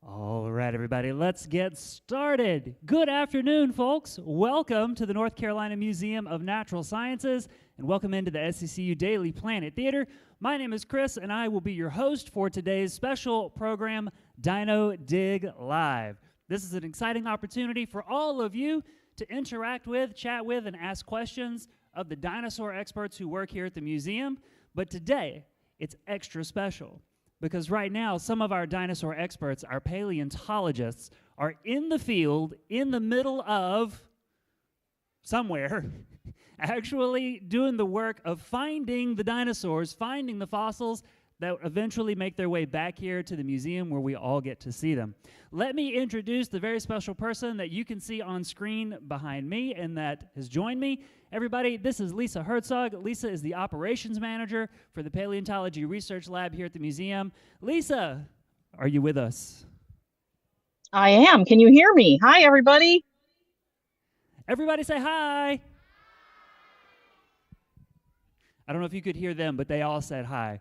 All right, everybody, let's get started. Good afternoon, folks. Welcome to the North Carolina Museum of Natural Sciences, and welcome into the SCCU Daily Planet Theater. My name is Chris, and I will be your host for today's special program, Dino Dig Live. This is an exciting opportunity for all of you to interact with, chat with, and ask questions of the dinosaur experts who work here at the museum. But today, it's extra special, because right now, some of our dinosaur experts, our paleontologists, are in the field, in the middle of somewhere, actually doing the work of finding the dinosaurs, finding the fossils that eventually make their way back here to the museum where we all get to see them. Let me introduce the very special person that you can see on screen behind me and that has joined me. Everybody, this is Lisa Herzog. Lisa is the operations manager for the Paleontology Research Lab here at the museum. Lisa, are you with us? I am. Can you hear me? Hi, everybody. Everybody say hi. I don't know if you could hear them, but they all said hi.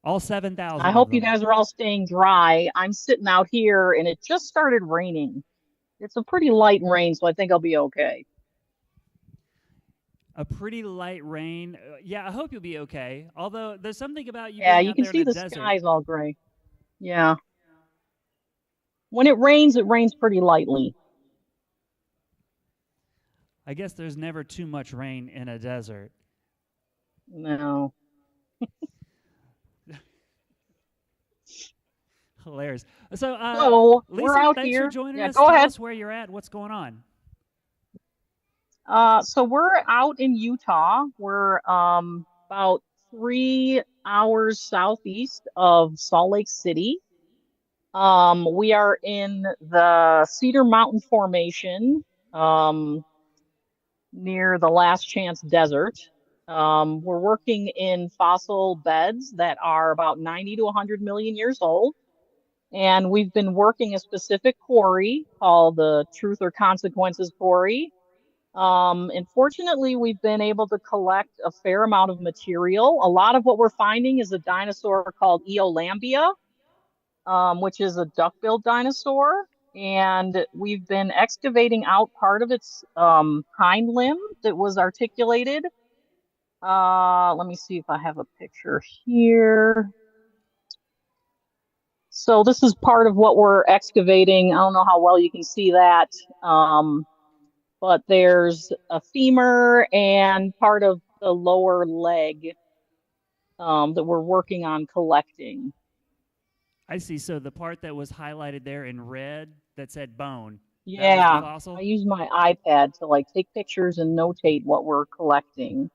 All 7,000 I of hope you them. guys are all staying dry. I'm sitting out here and it just started raining. It's a pretty light rain, so I think I'll be okay. A pretty light rain. Yeah, I hope you'll be okay. Although there's something about you Yeah, being you out can there in see a the desert. sky's all gray. Yeah. When it rains pretty lightly. I guess there's never too much rain in a desert. No. Hilarious. So, So we're Lisa, out thanks for here. joining Yeah, us. go Tell ahead. us where you're at, what's going on. So we're out in Utah. We're about 3 hours southeast of Salt Lake City. We are in the Cedar Mountain Formation, um, near the Last Chance Desert. We're working in fossil beds that are about 90 to 100 million years old. And we've been working a specific quarry called the Truth or Consequences Quarry. And fortunately, we've been able to collect a fair amount of material. A lot of what we're finding is a dinosaur called Eolambia, which is a duck-billed dinosaur. And we've been excavating out part of its hind limb that was articulated. Let me see if I have a picture here. So this is part of what we're excavating. I don't know how well you can see that, but there's a femur and part of the lower leg that we're working on collecting. I see. So the part that was highlighted there in red that said bone, that was the Yeah, I fossil? use my iPad to like take pictures and notate what we're collecting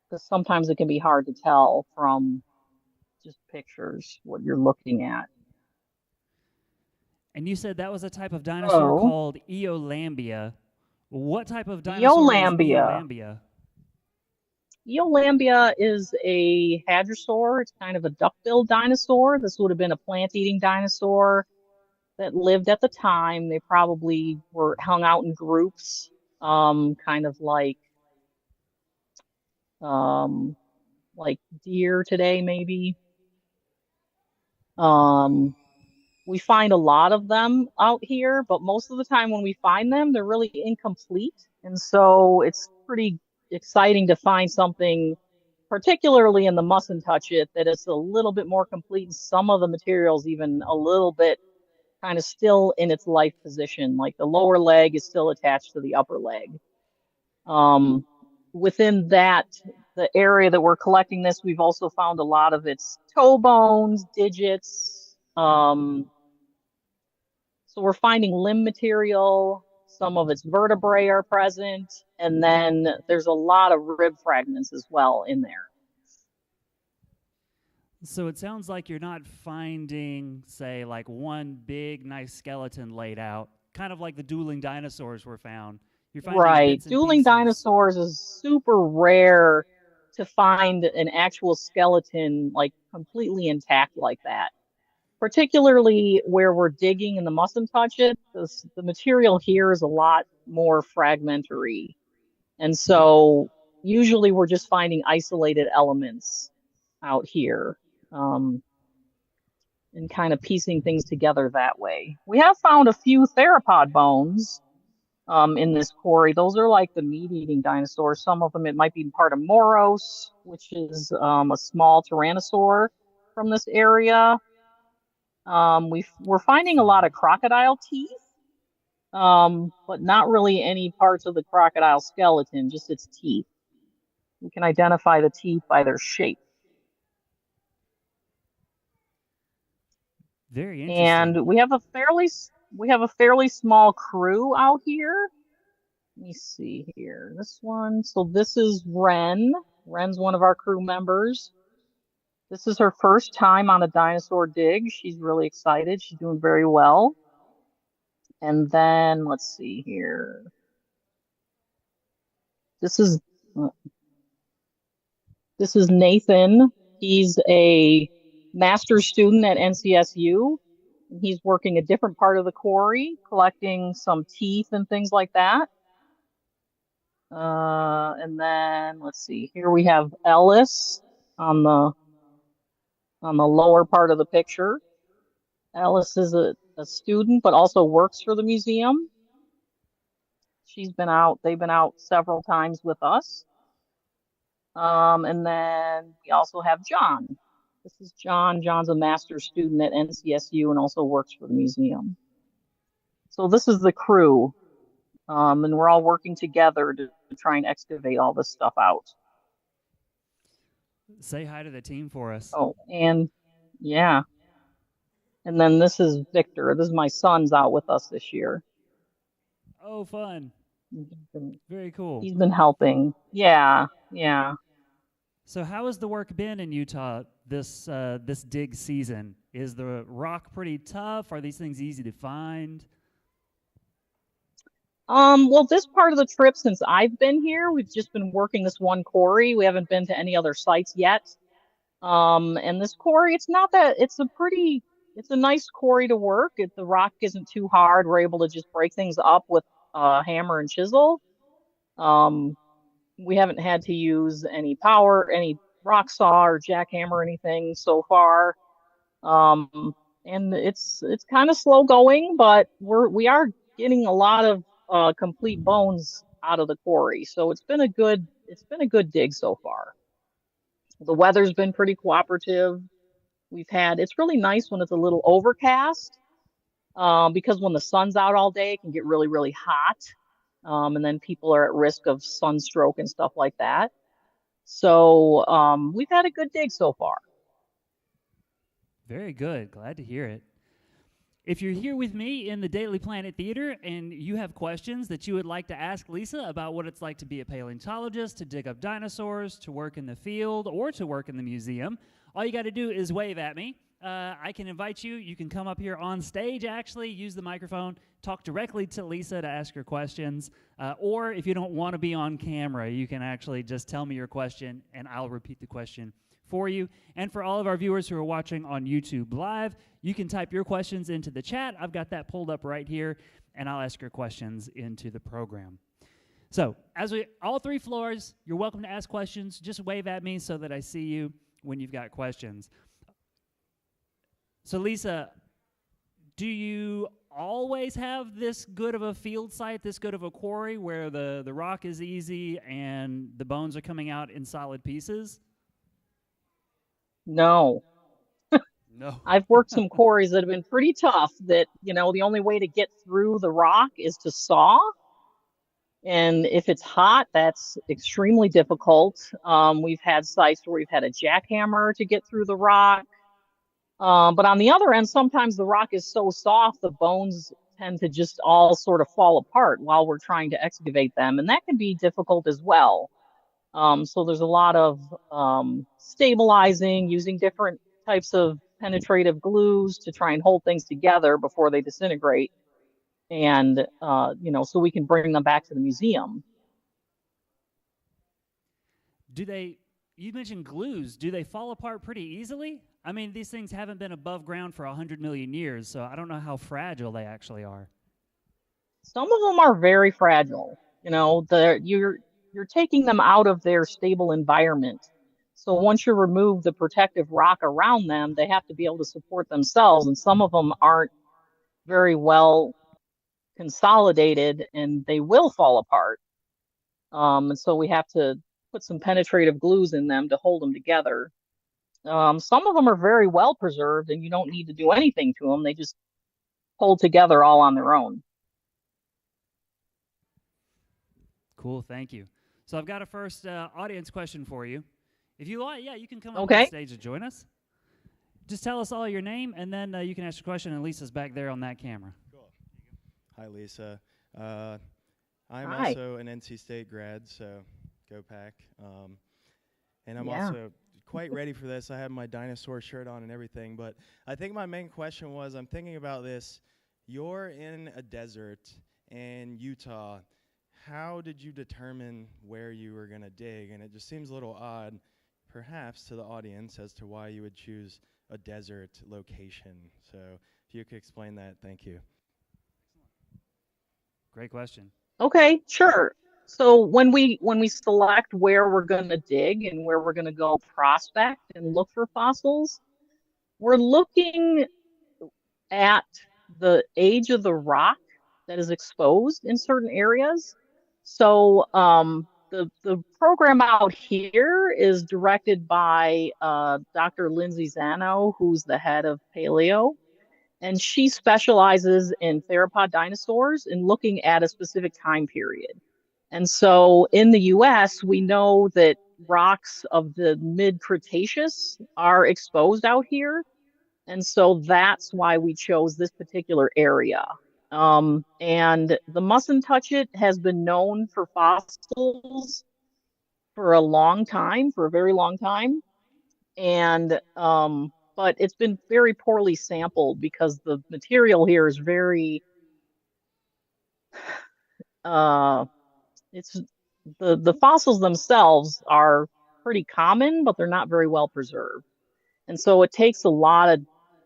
because sometimes it can be hard to tell from just pictures what you're looking at. And you said that was a type of dinosaur Oh, called Eolambia. What type of dinosaur is Eolambia. Eolambia? Eolambia is a hadrosaur. It's kind of a duck-billed dinosaur. This would have been a plant-eating dinosaur that lived at the time. They probably were hung out in groups, kind of um, like deer today, maybe. Um, we find a lot of them out here, but most of the time when we find them, they're really incomplete. And so it's pretty exciting to find something, particularly in the mustn't touch it, that is a little bit more complete. And some of the materials even a little bit kind of still in its life position, like the lower leg is still attached to the upper leg. Um, Within that, the area that we're collecting this, we've also found a lot of its toe bones, digits. So we're finding limb material, some of its vertebrae are present, and then there's a lot of rib fragments as well in there. So it sounds like you're not finding, say, like one big, nice skeleton laid out, kind of like the dueling dinosaurs were found. You're finding Right. bits and Dueling pieces. dinosaurs is super rare to find an actual skeleton like completely intact like that. Particularly where we're digging and the mustn't touch it, the material here is a lot more fragmentary. And so usually we're just finding isolated elements out here. Um, and kind of piecing things together that way. We have found a few theropod bones in this quarry. Those are like the meat-eating dinosaurs. Some of them, it might be part of Moros, which is a small tyrannosaur from this area. We're finding a lot Fun. of crocodile teeth, but not really any parts of the crocodile skeleton, just its teeth. We can identify the teeth by their shape. Very interesting. And we have a fairly small crew out here. Let me see here. This one. So this is Ren. Ren's one of our crew members. This is her first time on a dinosaur dig. She's really excited. She's doing very well. And then let's see here. This is uh, this is Nathan. He's a master's student at NCSU. He's working a different part of the quarry, collecting some teeth and things like that. And then let's see. Here we have Ellis on the lower part of the picture. Ellis is a student, but also works for the museum. They've been out several times with us. And then we also have John. This is John. John's a master's student at NCSU and also works for the museum. So this is the crew. And we're all working together to try and excavate all this stuff out. Say hi to the team for us. Oh, and yeah. And then this is Victor. This is my son's out with us this year. Oh, fun. He's been, Very cool. he's been helping. Yeah, yeah. So, how has the work been in Utah this dig season? Is the rock pretty tough? Are these things easy to find? Well, this part of the trip, since I've been here, we've just been working this one quarry. We haven't been to any other sites yet. And this quarry, it's a nice quarry to work. The rock isn't too hard. We're able to just break things up with hammer and chisel. Um, we haven't had to use any rock saw or jackhammer or anything so far. And it's kind of slow going, but we are getting a lot of complete bones out of the quarry. So it's been a good dig so far. The weather's been pretty cooperative. It's really nice when it's a little overcast, because when the sun's out all day, it can get really, really hot. And then people are at risk of sunstroke and stuff like that. So we've had a good dig so far. Very good. Glad to hear it. If you're here with me in the Daily Planet Theater and you have questions that you would like to ask Lisa about what it's like to be a paleontologist, to dig up dinosaurs, to work in the field, or to work in the museum, all you got to do is wave at me. I can invite you. You can come up here on stage, actually, use the microphone, talk directly to Lisa to ask your questions. Or if you don't want to be on camera, you can actually just tell me your question, and I'll repeat the question for you. And for all of our viewers who are watching on YouTube Live, you can type your questions into the chat. I've got that pulled up right here, and I'll ask your questions into the program. So, all three floors, you're welcome to ask questions. Just wave at me so that I see you when you've got questions. So, Lisa, do you always have this good of a field site, this good of a quarry where the rock is easy and the bones are coming out in solid pieces? No, No. I've worked some quarries that have been pretty tough that, the only way to get through the rock is to saw. And if it's hot, that's extremely difficult. We've had sites where we've had a jackhammer to get through the rock. But on the other end, sometimes the rock is so soft, the bones tend to just all sort of fall apart while we're trying to excavate them. And that can be difficult as well. So there's a lot of stabilizing, using different types of penetrative glues to try and hold things together before they disintegrate. And, so we can bring them back to the museum. You mentioned glues, do they fall apart pretty easily? I mean, these things haven't been above ground for 100 million years, so I don't know how fragile they actually are. Some of them are very fragile. You're taking them out of their stable environment. So once you remove the protective rock around them, they have to be able to support themselves. And some of them aren't very well consolidated and they will fall apart. And so we have to put some penetrative glues in them to hold them together. Some of them are very well preserved and you don't need to do anything to them. They just hold together all on their own. Cool, thank you. So I've got a first audience question for you. If you want, yeah, you can come up on Okay. stage and join us. Just tell us all your name, and then you can ask your question, and Lisa's back there on that camera. Cool. Hi, Lisa. I'm Hi. also an NC State grad, so go Pack. And I'm also quite ready for this. I have my dinosaur shirt on and everything, but I think my main question was, I'm thinking about this. You're in a desert in Utah. How did you determine where you were going to dig? And it just seems a little odd, perhaps, to the audience as to why you would choose a desert location. So if you could explain that, thank you. Great question. Okay, sure. So when we select where we're going to dig and where we're going to go prospect and look for fossils, we're looking at the age of the rock that is exposed in certain areas. So the program out here is directed by Dr. Lindsay Zano, who's the head of Paleo, and she specializes in theropod dinosaurs and looking at a specific time period. And so in the US, we know that rocks of the mid Cretaceous are exposed out here. And so that's why we chose this particular area. And the mustn't touch it has been known for fossils for a long time, for a very long time. And but it's been very poorly sampled because the material here is very uh it's the fossils themselves are pretty common, but they're not very well preserved. And so it takes a lot of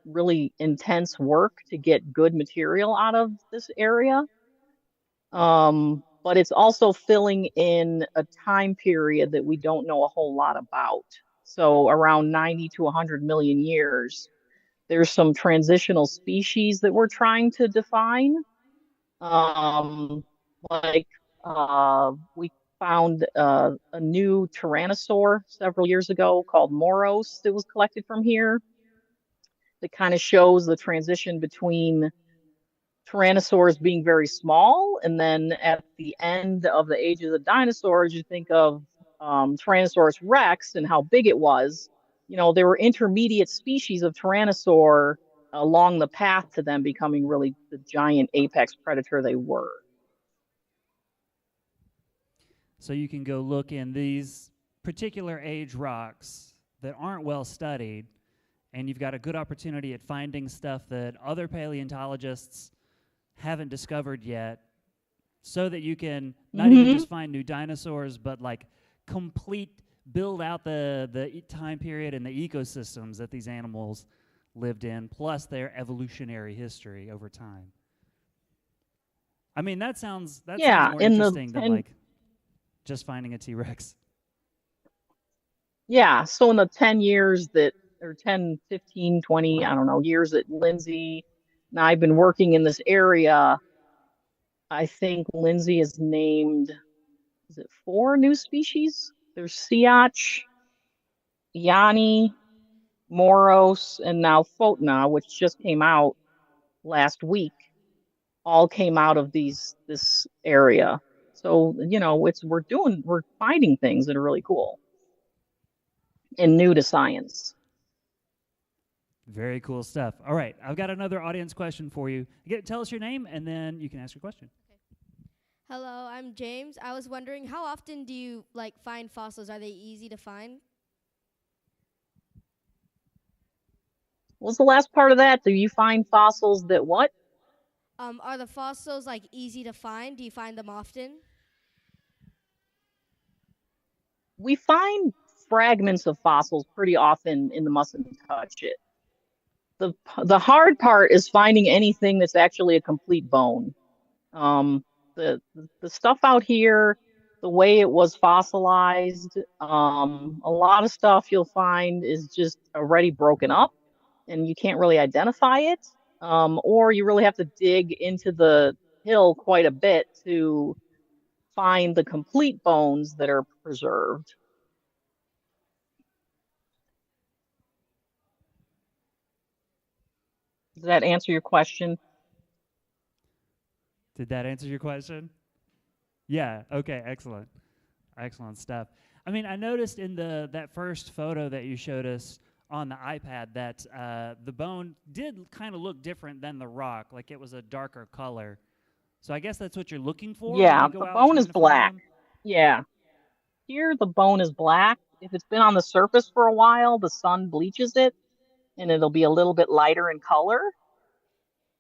really intense work to get good material out of this area. But it's also filling in a time period that we don't know a whole lot about. So around 90 to 100 million years. There's some transitional species that we're trying to define. Um, like we found a new tyrannosaur several years ago called Moros that was collected from here that kind of shows the transition between tyrannosaurs being very small, and then at the end of the age of the dinosaurs, you think of Tyrannosaurus rex and how big it was. You know, there were intermediate species of tyrannosaur along the path to them becoming really the giant apex predator they were. So you can go look in these particular age rocks that aren't well studied, and you've got a good opportunity at finding stuff that other paleontologists haven't discovered yet, so that you can not even just find new dinosaurs, but like build out the time period and the ecosystems that these animals lived in, plus their evolutionary history over time. I mean, that sounds more interesting than like just finding a T-Rex. Yeah, so in the 10 years that, or 10, 15, 20, I don't know, years that Lindsay and I've been working in this area, I think Lindsay has named, is it 4 new species? There's Siach, Yanni, Moros, and now Photna, which just came out last week, all came out of this area. So, you know, we're finding things that are really cool and new to science. Very cool stuff. All right, I've got another audience question for you. Tell us your name, and then you can ask your question. Okay. Hello, I'm James. I was wondering, how often do you find fossils? Are they easy to find? What was the last part of that? Do you find fossils that what? Are the fossils easy to find? Do you find them often? We find fragments of fossils pretty often in the mustn't touch it. The hard part is finding anything that's actually a complete bone. Um, the stuff out here the way it was fossilized. A lot of stuff you'll find is just already broken up and you can't really identify it. Or you really have to dig into the hill quite a bit to find the complete bones that are preserved. Does that answer your question? Did that answer your question? Yeah. Okay. Excellent. Excellent stuff. I mean, I noticed in that first photo that you showed us on the iPad that the bone did kind of look different than the rock, like it was a darker color. So I guess that's what you're looking for when Yeah, you go the out bone trying is to find black. them? Yeah. Here, the bone is black. If it's been on the surface for a while, the sun bleaches it and it'll be a little bit lighter in color.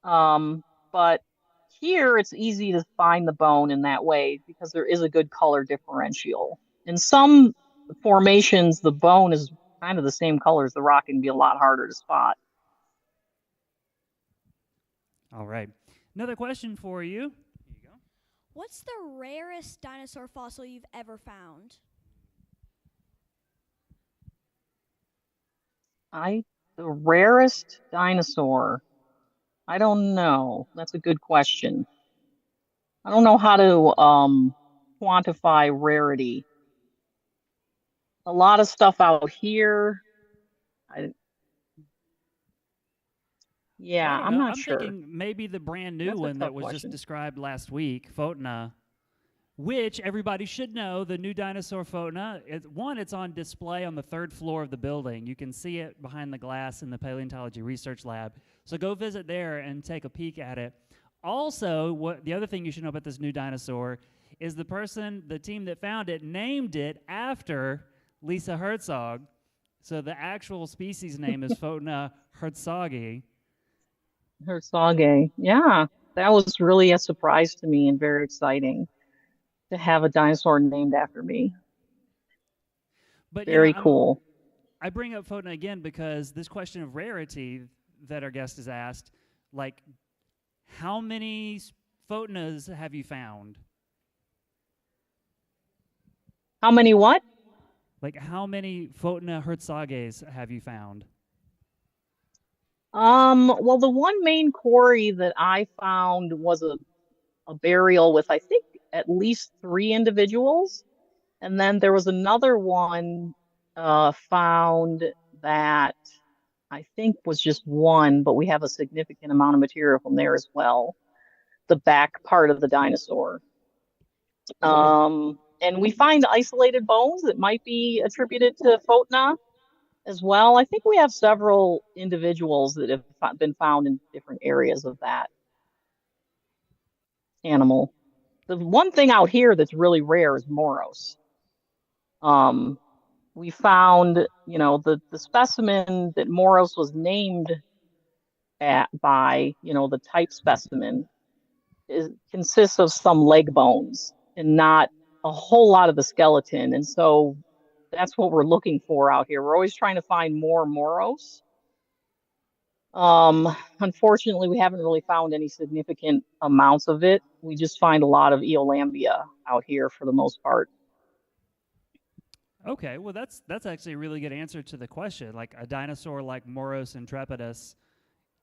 But here it's easy to find the bone in that way because there is a good color differential. In some formations, the bone is kind of the same color as the rock and be a lot harder to spot. All right. Another question for you. Here you go. What's the rarest dinosaur fossil you've ever found? The rarest dinosaur. I don't know. That's a good question. I don't know how to quantify rarity. A lot of stuff out here. I, Well, I yeah, don't I'm know. not I'm sure. thinking maybe the brand new That's a one that tough was just question. described last week, Photona, which everybody should know, the new dinosaur Photona. It's on display on the 3rd floor of the building. You can see it behind the glass in the Paleontology Research Lab. So go visit there and take a peek at it. Also, the other thing you should know about this new dinosaur is the team that found it, named it after Lisa Herzog. So the actual species name is Photona herzogi. Herzog. Yeah, that was really a surprise to me and very exciting to have a dinosaur named after me. But Very cool. I bring up Photona again because this question of rarity that our guest has asked, like, how many Photonas have you found? How many what? Like, how many Photona herzoges have you found? Well, the one main quarry that I found was a burial with, I think, at least 3 individuals. And then there was another one found that I think was just one, but we have a significant amount of material from there as well. The back part of the dinosaur. And we find isolated bones that might be attributed to Photona as well. I think we have several individuals that have been found in different areas of that animal. The one thing out here that's really rare is Moros. We found, the specimen that Moros was named by, the type specimen consists of some leg bones and not a whole lot of the skeleton. And so that's what we're looking for out here. We're always trying to find more Moros. Unfortunately, we haven't really found any significant amounts of it. We just find a lot of Eolambia out here for the most part. Okay, well that's actually a really good answer to the question. Like a dinosaur like Moros intrepidus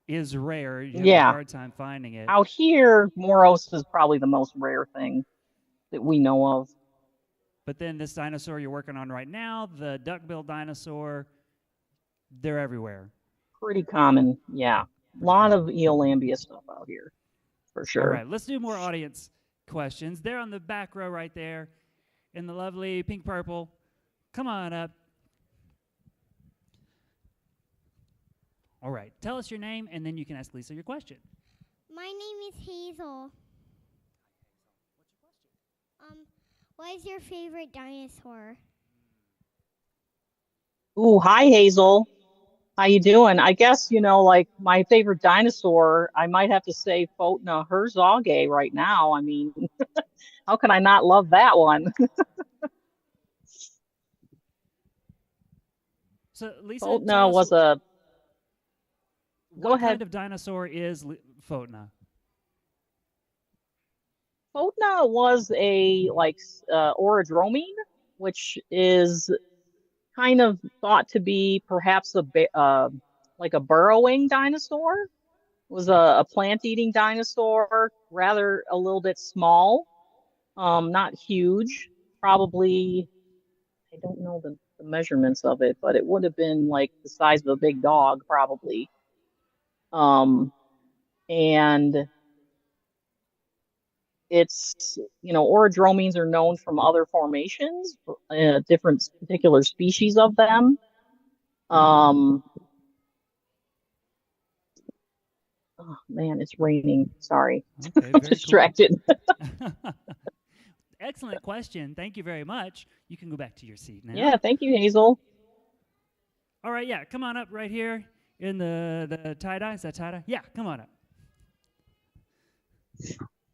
is rare. You have a hard time finding it. Out here, Moros is probably the most rare thing that we know of. But then this dinosaur you're working on right now, the duck-billed dinosaur, they're everywhere. Pretty common, yeah. A lot of Eolambia stuff out here, for sure. All right, let's do more audience questions. They're on the back row right there in the lovely pink-purple. Come on up. All right, tell us your name, and then you can ask Lisa your question. My name is Hazel. What is your favorite dinosaur? Ooh, hi, Hazel. How you doing? I guess, like my favorite dinosaur, I might have to say Photona herzogi right now. I mean, how can I not love that one? So, Lisa, Photona was a... Go what ahead. kind of dinosaur is Photona? Photna was a orodromine, which is kind of thought to be perhaps like a burrowing dinosaur. It was a plant-eating dinosaur, rather a little bit small, not huge. Probably, I don't know the measurements of it, but it would have been like the size of a big dog, probably. Um, and it's, orodromines are known from other formations, different particular species of them. Um, oh man, it's raining. Sorry. Okay, I'm very distracted. cool. Excellent question. Thank you very much. You can go back to your seat now. Yeah, thank you, Hazel. All right, yeah, come on up right here in the tie-dye. Is that tie-dye? Yeah, come on up.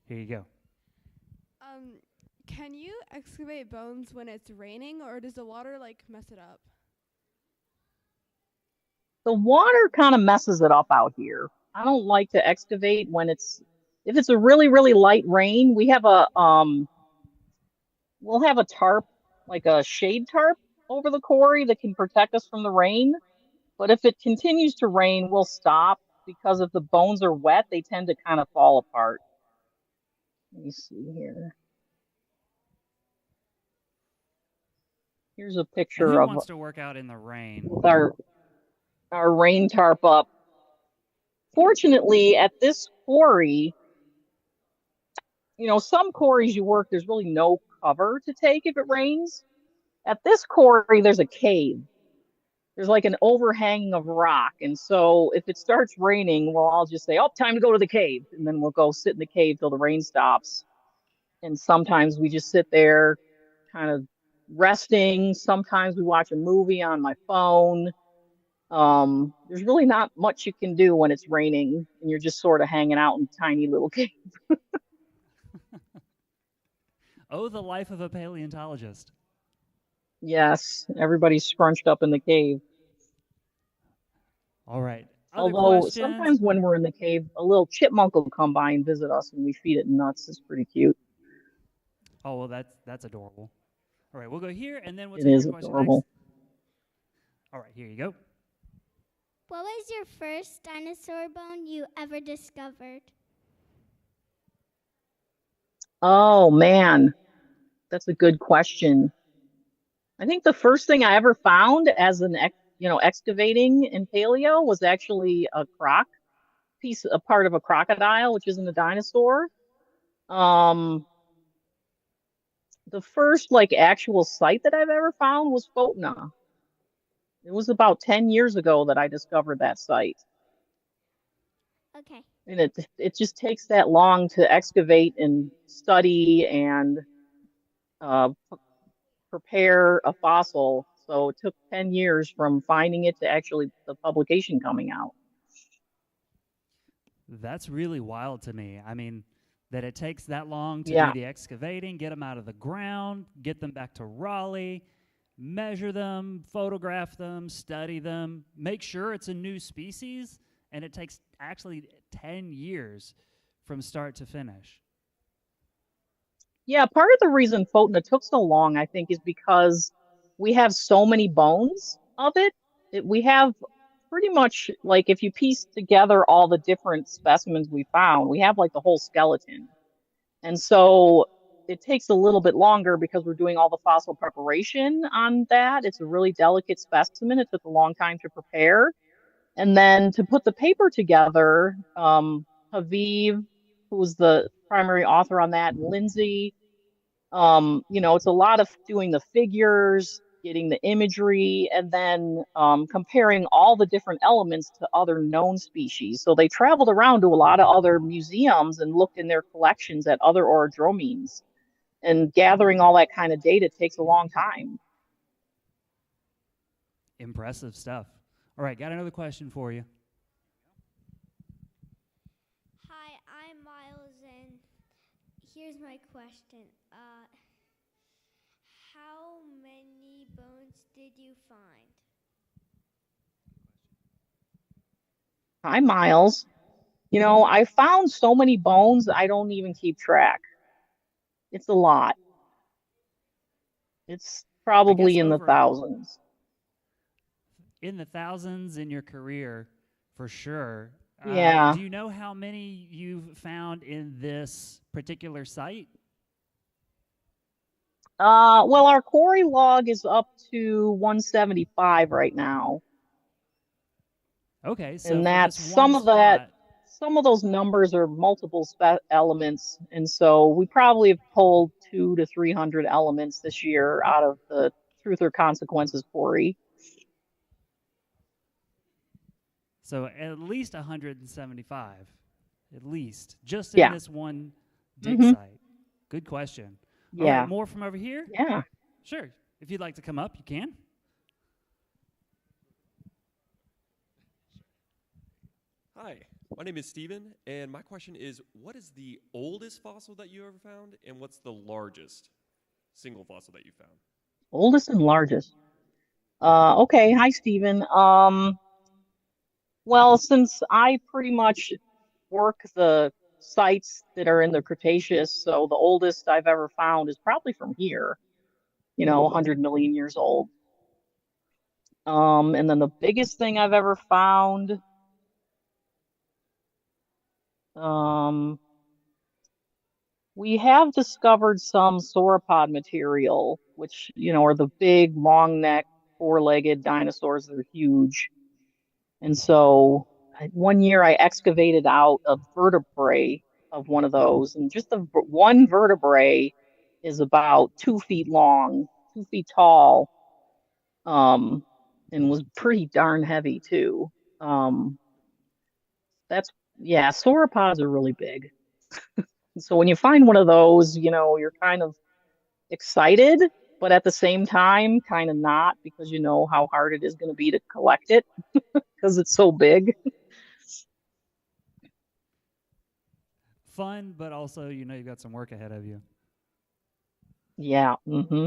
Here you go. Can you excavate bones when it's raining, or does the water like mess it up? The water kind of messes it up out here. I don't like to excavate if it's a really, really light rain, we'll have a tarp, like a shade tarp over the quarry that can protect us from the rain. But if it continues to rain, we'll stop because if the bones are wet, they tend to kind of fall apart. Let me see here. Here's a And picture who of wants to work out in the rain? with our rain tarp up. Fortunately, at this quarry, some quarries you work, there's really no cover to take if it rains. At this quarry, there's a cave. There's like an overhanging of rock. And so if it starts raining, we'll all just say, oh, time to go to the cave. And then we'll go sit in the cave till the rain stops. And sometimes we just sit there kind of resting. Sometimes we watch a movie on my phone. There's really not much you can do when it's raining and you're just sort of hanging out in a tiny little cave. Oh, the life of a paleontologist. Yes, everybody's scrunched up in the cave. All right. Other Although questions? sometimes when we're in the cave, a little chipmunk will come by and visit us and we feed it nuts. It's pretty cute. Oh, well, that's adorable. All right, we'll go here, and then we'll It take is your question adorable. next. All right, here you go. What was your first dinosaur bone you ever discovered? Oh man, that's a good question. I think the first thing I ever found as excavating in paleo was actually a part of a crocodile, which isn't a dinosaur. Um, the first like actual site that I've ever found was Photna. It was about 10 years ago that I discovered that site. Okay. And it just takes that long to excavate and study and uh, prepare a fossil. So it took 10 years from finding it to actually the publication coming out. That's really wild to me. I mean, that it takes that long to do Yeah. the excavating, get them out of the ground, get them back to Raleigh, measure them, photograph them, study them, make sure it's a new species, and it takes actually 10 years from start to finish. Yeah, part of the reason Photna took so long, I think, is because we have so many bones of it. We have pretty much like if you piece together all the different specimens we found, we have like the whole skeleton. And so it takes a little bit longer because we're doing all the fossil preparation on that. It's a really delicate specimen. It took a long time to prepare. And then to put the paper together, Haviv, who was the primary author on that, and Lindsay, it's a lot of doing the figures, getting the imagery, and then comparing all the different elements to other known species. So they traveled around to a lot of other museums and looked in their collections at other orodromines. And gathering all that kind of data takes a long time. Impressive stuff. All right, got another question for you. Hi, I'm Miles, and here's my question. How many bones did you find? Hi, Miles. I found so many bones, I don't even keep track. It's a lot. It's I guess probably in the over thousands. in the thousands in your career, for sure. Yeah. Do you know how many you've found in this particular site? Well, our quarry log is up to 175 right now. Okay, so And for this that's one spot, some of those numbers are multiple elements. And so we probably have pulled 200 to 300 elements this year out of the Truth or Consequences quarry. so at least 175, at least, just in Yeah. this one dig Hmm. site. Good question. All right, Yeah. more from over here? Yeah. Sure. If you'd like to come up, you can. Hi, my name is Steven, and my question is, what is the oldest fossil that you ever found, and what's the largest single fossil that you found? Oldest and largest. Okay. Hi, Stephen. Well, since I pretty much work the sites that are in the Cretaceous, so the oldest I've ever found is probably from here, 100 million years old. And then the biggest thing I've ever found, um, we have discovered some sauropod material, which, are the big, long neck, four-legged dinosaurs that are huge. And so one year I excavated out a vertebrae of one of those, and just the one vertebrae is about 2 feet long, 2 feet tall, um, and was pretty darn heavy too. Um, that's yeah, sauropods are really big. So when you find one of those, you're kind of excited, but at the same time, kind of not because you know how hard it is going to be to collect it because it's so big. Fun, but also, you've got some work ahead of you. Yeah. Hmm.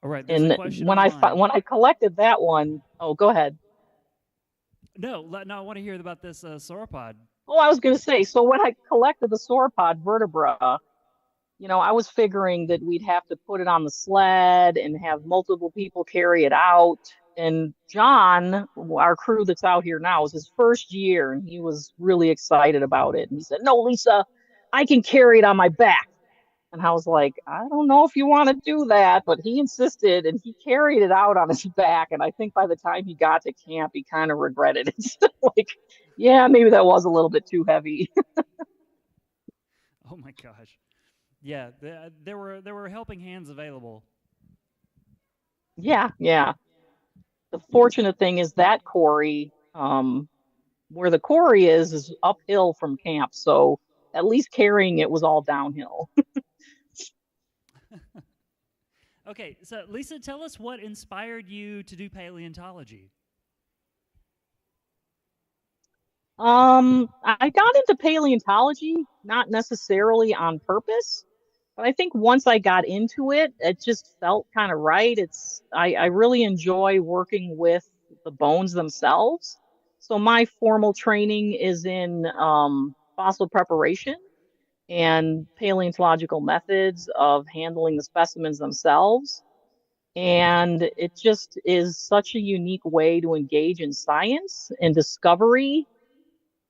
All right, there's a And question when online. when I collected that one, oh, go ahead. No, I want to hear about this sauropod. Oh, I was going to say, so when I collected the sauropod vertebra, I was figuring that we'd have to put it on the sled and have multiple people carry it out. And John, our crew that's out here now, was his first year, and he was really excited about it. And he said, "No, Lisa, I can carry it on my back." And I was like, I don't know if you want to do that, but he insisted and he carried it out on his back. And I think by the time he got to camp, he kind of regretted it. Like, yeah, maybe that was a little bit too heavy. Oh my gosh. Yeah, there were helping hands available. Yeah, yeah. The fortunate thing is that quarry, where the quarry is uphill from camp. So at least carrying it was all downhill. Okay, so Lisa, tell us what inspired you to do paleontology. I got into paleontology, not necessarily on purpose, but I think once I got into it, it just felt kind of right. I really enjoy working with the bones themselves. So my formal training is in fossil preparation and paleontological methods of handling the specimens themselves. And it just is such a unique way to engage in science and discovery.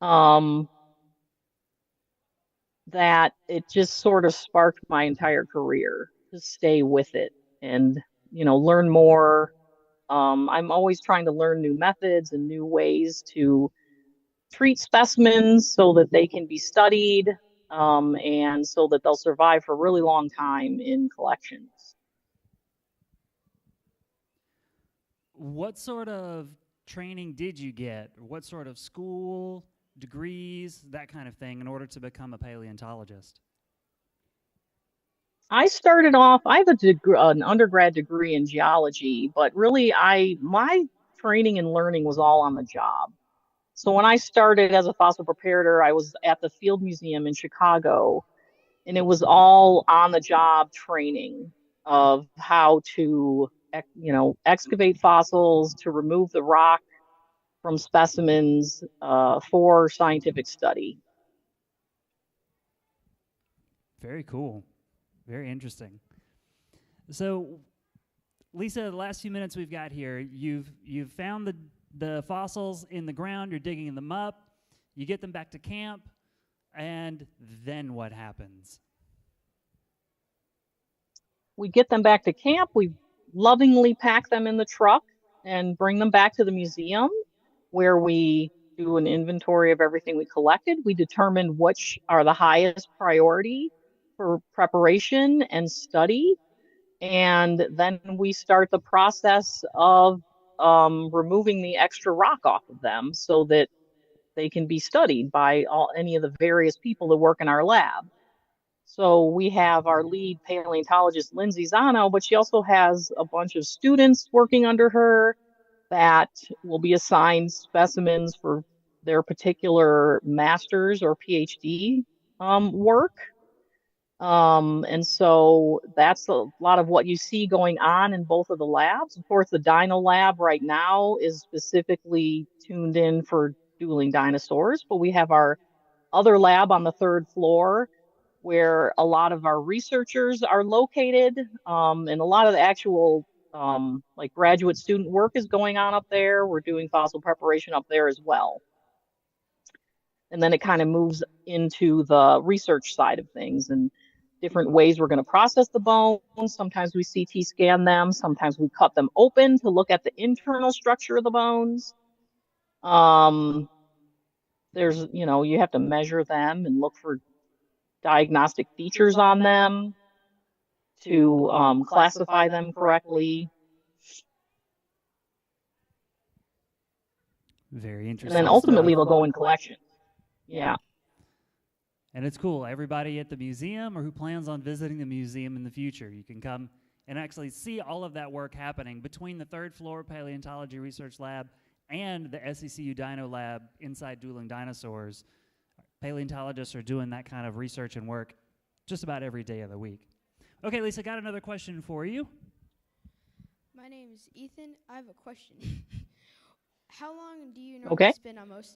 Um, that it just sort of sparked my entire career to stay with it and learn more. I'm always trying to learn new methods and new ways to treat specimens so that they can be studied, and so that they'll survive for a really long time in collections. What sort of training did you get? What sort of school, degrees, that kind of thing, in order to become a paleontologist? I started off, I have an undergrad degree in geology, but really my training and learning was all on the job. So when I started as a fossil preparator, I was at the Field Museum in Chicago, and it was all on the job training of how to, excavate fossils, to remove the rock from specimens, for scientific study. Very cool. Very interesting. So, Lisa, the last few minutes we've got here, you've found the fossils in the ground, you're digging them up, you get them back to camp, and then what happens? We get them back to camp, we lovingly pack them in the truck and bring them back to the museum where we do an inventory of everything we collected. We determine which are the highest priority for preparation and study. And then we start the process of removing the extra rock off of them so that they can be studied by any of the various people that work in our lab. So we have our lead paleontologist, Lindsay Zano, but she also has a bunch of students working under her that will be assigned specimens for their particular master's or PhD work. And so that's a lot of what you see going on in both of the labs. Of course, the Dino lab right now is specifically tuned in for dueling dinosaurs, but we have our other lab on the third floor where a lot of our researchers are located, and a lot of the actual like graduate student work is going on up there. We're doing fossil preparation up there as well. And then it kind of moves into the research side of things and different ways we're going to process the bones. Sometimes we CT scan them. Sometimes we cut them open to look at the internal structure of the bones. There's, you have to measure them and look for diagnostic features on them to classify them correctly. Very interesting. And then ultimately they'll go in collections. Yeah. And it's cool. Everybody at the museum or who plans on visiting the museum in the future, you can come and actually see all of that work happening between the third floor Paleontology Research Lab and the SECU Dino Lab inside Dueling Dinosaurs. Paleontologists are doing that kind of research and work just about every day of the week. Okay, Lisa, got another question for you. My name is Ethan. I have a question. How long do you normally spend on most